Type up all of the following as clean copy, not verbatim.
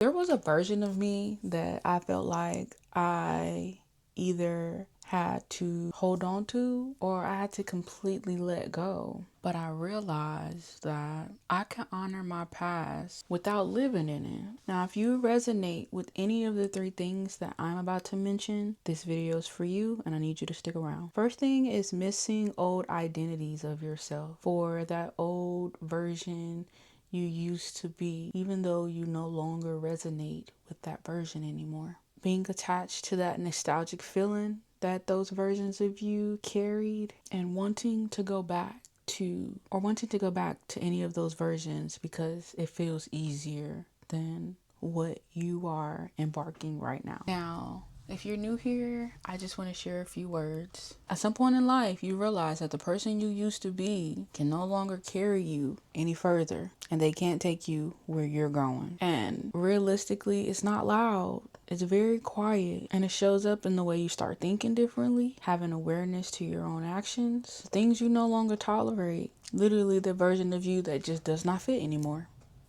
There was a version of me that I felt like I either had to hold on to or I had to completely let go. But I realized that I can honor my past without living in it. Now, if you resonate with any of the three things that I'm about to mention, this video is for you and I need you to stick around. First thing is missing old identities of yourself, for that old version you used to be, even though you no longer resonate with that version anymore. Being attached to that nostalgic feeling that those versions of you carried and wanting to go back to any of those versions because it feels easier than what you are embarking right now. Now, if you're new here, I just want to share a few words. At some point in life, you realize that the person you used to be can no longer carry you any further, and they can't take you where you're going. And realistically, it's not loud. It's very quiet, and it shows up in the way you start thinking differently, having awareness to your own actions, things you no longer tolerate. Literally the version of you that just does not fit anymore.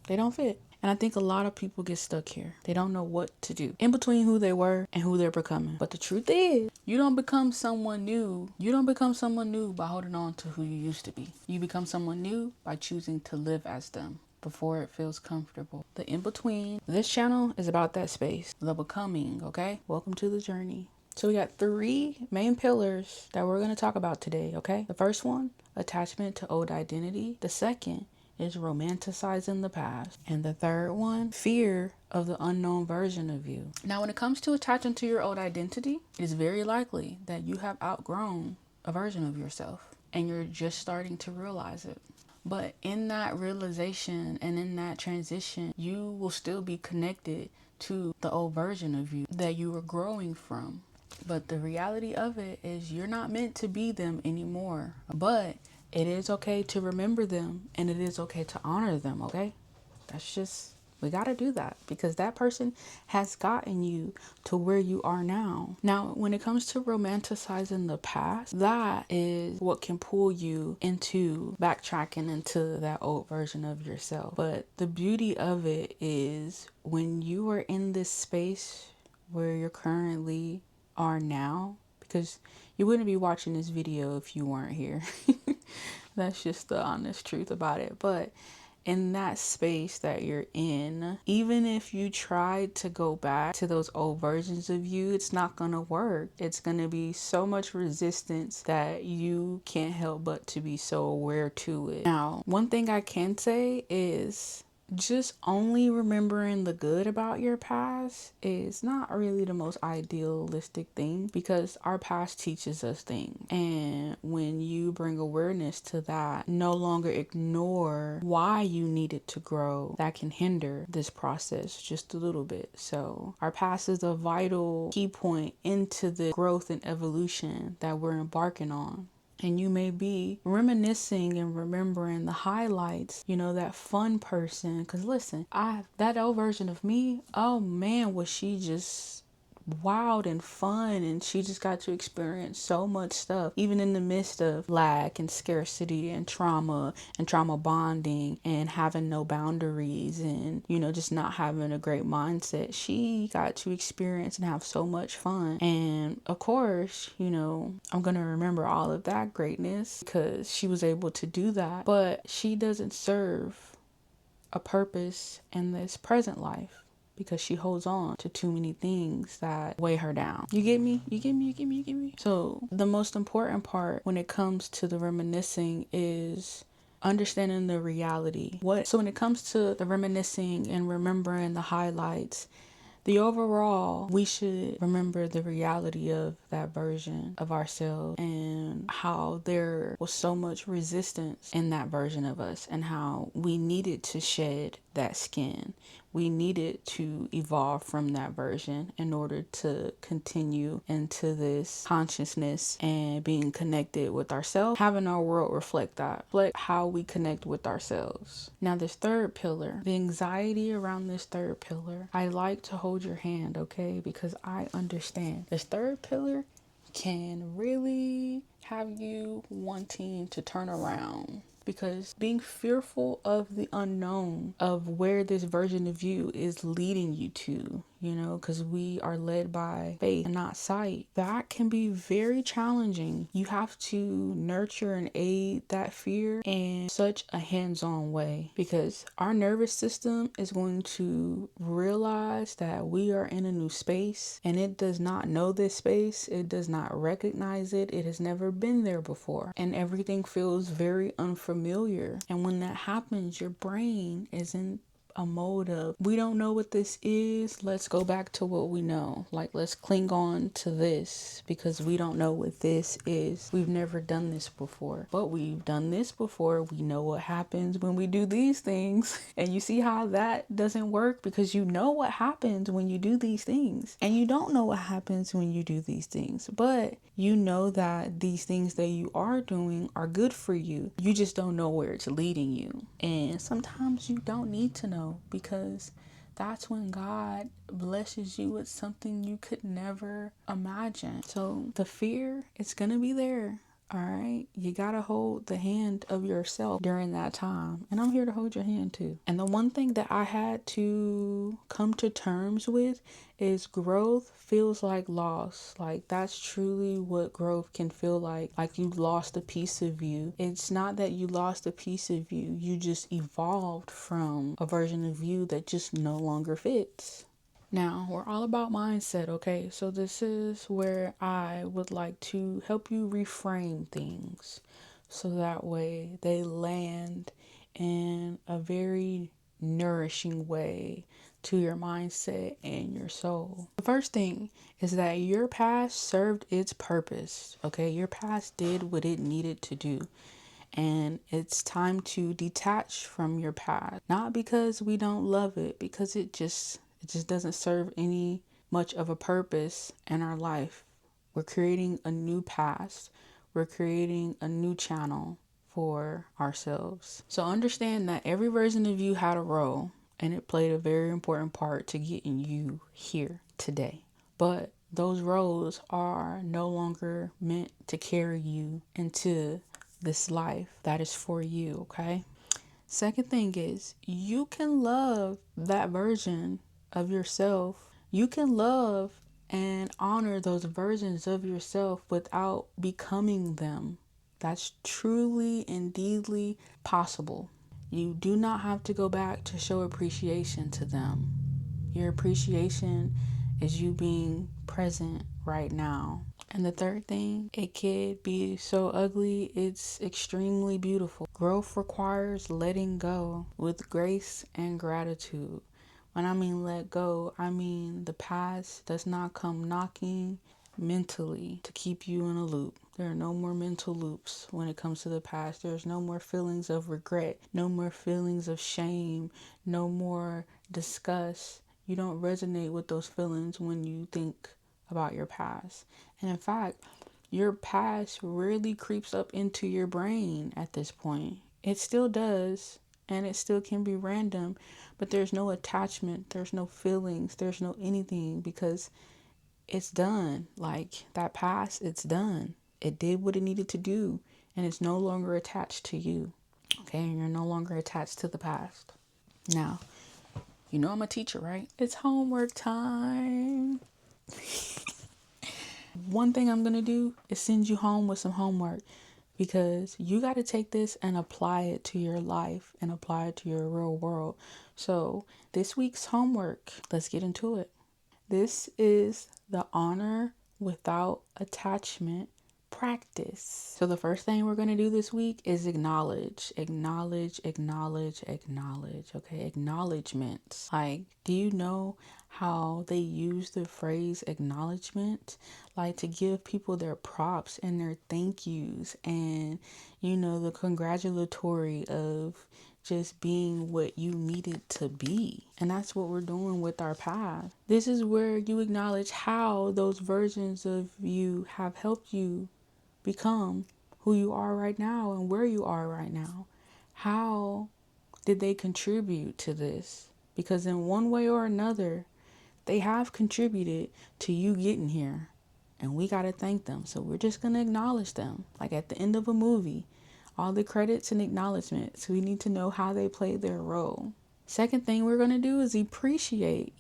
They don't fit. And I think a lot of people get stuck here. They don't know what to do in between who they were and who they're becoming. But the truth is, you don't become someone new. You don't become someone new by holding on to who you used to be. You become someone new by choosing to live as them before it feels comfortable. The in between. This channel is about that space, the becoming, okay? Welcome to the journey. So we got three main pillars that we're going to talk about today, okay? The first one, attachment to old identity. The second is romanticizing the past. And the third one, fear of the unknown version of you. Now, when it comes to attaching to your old identity, it is very likely that you have outgrown a version of yourself and you're just starting to realize it. But in that realization and in that transition, you will still be connected to the old version of you that you were growing from. But the reality of it is you're not meant to be them anymore. But it is okay to remember them and it is okay to honor them, okay? That's just, we got to do that because that person has gotten you to where you are now. Now, when it comes to romanticizing the past, that is what can pull you into backtracking into that old version of yourself. But the beauty of it is when you are in this space where you're currently are now, because you wouldn't be watching this video if you weren't here. That's just the honest truth about it. But in that space that you're in, even if you tried to go back to those old versions of you, it's not gonna work. It's gonna be so much resistance that you can't help but to be so aware to it. Now, one thing I can say is just only remembering the good about your past is not really the most idealistic thing because our past teaches us things. And when you bring awareness to that, no longer ignore why you needed to grow, that can hinder this process just a little bit. So our past is a vital key point into the growth and evolution that we're embarking on. And you may be reminiscing and remembering the highlights, you know, that fun person. Because listen, that old version of me, oh man, was she just wild and fun, and she just got to experience so much stuff even in the midst of lack and scarcity and trauma bonding and having no boundaries and, you know, just not having a great mindset. She got to experience and have so much fun. And of course, you know, I'm gonna remember all of that greatness because she was able to do that, but she doesn't serve a purpose in this present life because she holds on to too many things that weigh her down. You get me? You get me? You get me? You get me? So the most important part when it comes to the reminiscing is understanding the reality. So when it comes to the reminiscing and remembering the highlights, the overall, we should remember the reality of that version of ourselves and how there was so much resistance in that version of us and how we needed to shed that skin. We needed to evolve from that version in order to continue into this consciousness and being connected with ourselves, having our world reflect how we connect with ourselves. Now, this third pillar, the anxiety around this third pillar, I like to hold your hand, okay? Because I understand this third pillar can really have you wanting to turn around because being fearful of the unknown, of where this version of you is leading you to, because we are led by faith and not sight, that can be very challenging. You have to nurture and aid that fear in such a hands-on way, because our nervous system is going to realize that we are in a new space and it does not know this space. It does not recognize it. It has never been there before, and everything feels very unfamiliar. And when that happens, your brain is in a mode of, we don't know what this is, let's go back to what we know. Like, let's cling on to this because we don't know what this is. We've never done this before, but we've done this before. We know what happens when we do these things. And you see how that doesn't work, because you know what happens when you do these things, and you don't know what happens when you do these things, but you know that these things that you are doing are good for you. You just don't know where it's leading you. And sometimes you don't need to know, because that's when God blesses you with something you could never imagine. So the fear, it's gonna be there. All right, you gotta hold the hand of yourself during that time, and I'm here to hold your hand too. And the one thing that I had to come to terms with is growth feels like loss. Like, that's truly what growth can feel like you lost a piece of you. It's not that you lost a piece of you, you just evolved from a version of you that just no longer fits. Now, we're all about mindset, okay? So this is where I would like to help you reframe things so that way they land in a very nourishing way to your mindset and your soul. The first thing is that your past served its purpose, okay? Your past did what it needed to do. And it's time to detach from your past. Not because we don't love it, because it just doesn't serve any much of a purpose in our life. We're creating a new past. We're creating a new channel for ourselves. So understand that every version of you had a role, and it played a very important part to getting you here today. But those roles are no longer meant to carry you into this life that is for you, okay? Second thing is, you can love that version of yourself. You can love and honor those versions of yourself without becoming them. That's truly, indeedly possible. You do not have to go back to show appreciation to them. Your appreciation is you being present right now. And the third thing, it could be so ugly, it's extremely beautiful. Growth requires letting go with grace and gratitude. When I mean let go, I mean the past does not come knocking mentally to keep you in a loop. There are no more mental loops when it comes to the past. There's no more feelings of regret, no more feelings of shame, no more disgust. You don't resonate with those feelings when you think about your past. And in fact, your past rarely creeps up into your brain at this point. It still does, and it still can be random, but there's no attachment, there's no feelings, there's no anything, because it's done. Like, that past, it's done. It did what it needed to do, and it's no longer attached to you. Okay, and you're no longer attached to the past. Now, you know I'm a teacher, right? It's homework time. One thing I'm going to do is send you home with some homework, because you got to take this and apply it to your life and apply it to your real world. So this week's homework, let's get into it. This is the honor without attachment practice. So the first thing we're going to do this week is acknowledge. Okay, acknowledgement. Like, do you know how they use the phrase acknowledgement? Like, to give people their props and their thank yous, and the congratulatory of just being what you needed to be. And that's what we're doing with our past. This is where you acknowledge how those versions of you have helped you become who you are right now and where you are right now. How did they contribute to this? Because in one way or another, they have contributed to you getting here. And we got to thank them. So we're just going to acknowledge them. Like at the end of a movie, all the credits and acknowledgments. We need to know how they played their role. Second thing we're going to do is appreciate,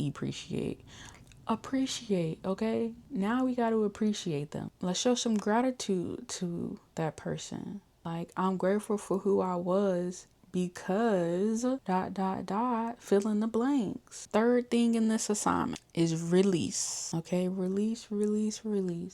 okay? Now we got to appreciate them. Let's show some gratitude to that person. Like, I'm grateful for who I was because ... fill in the blanks. Third thing in this assignment is release. Okay, release.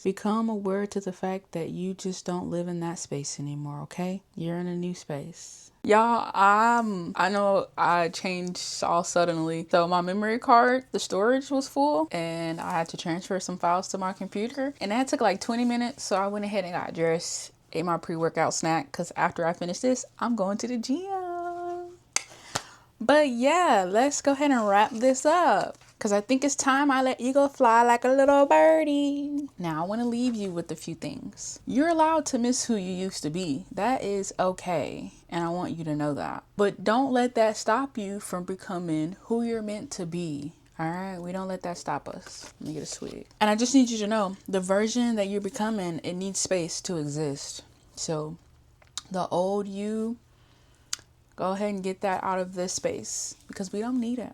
Become aware to the fact that you just don't live in that space anymore. Okay, you're in a new space. Y'all, I know I changed all suddenly. So my memory card, the storage was full and I had to transfer some files to my computer, and that took like 20 minutes. So I went ahead and got dressed, ate my pre-workout snack, because after I finish this, I'm going to the gym. But yeah, let's go ahead and wrap this up, because I think it's time I let you go fly like a little birdie. Now I want to leave you with a few things. You're allowed to miss who you used to be. That is okay. And I want you to know that. But don't let that stop you from becoming who you're meant to be. All right, we don't let that stop us. Let me get a swig. And I just need you to know, the version that you're becoming, it needs space to exist. So the old you, go ahead and get that out of this space, because we don't need it.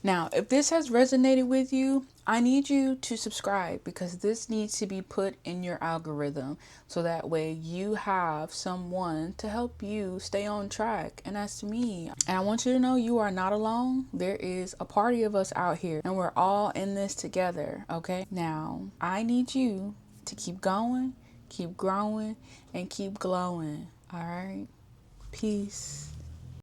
Now, if this has resonated with you, I need you to subscribe, because this needs to be put in your algorithm, so that way you have someone to help you stay on track, and that's me. And I want you to know you are not alone. There is a party of us out here, and we're all in this together, okay? Now, I need you to keep going, keep growing, and keep glowing, all right? Peace.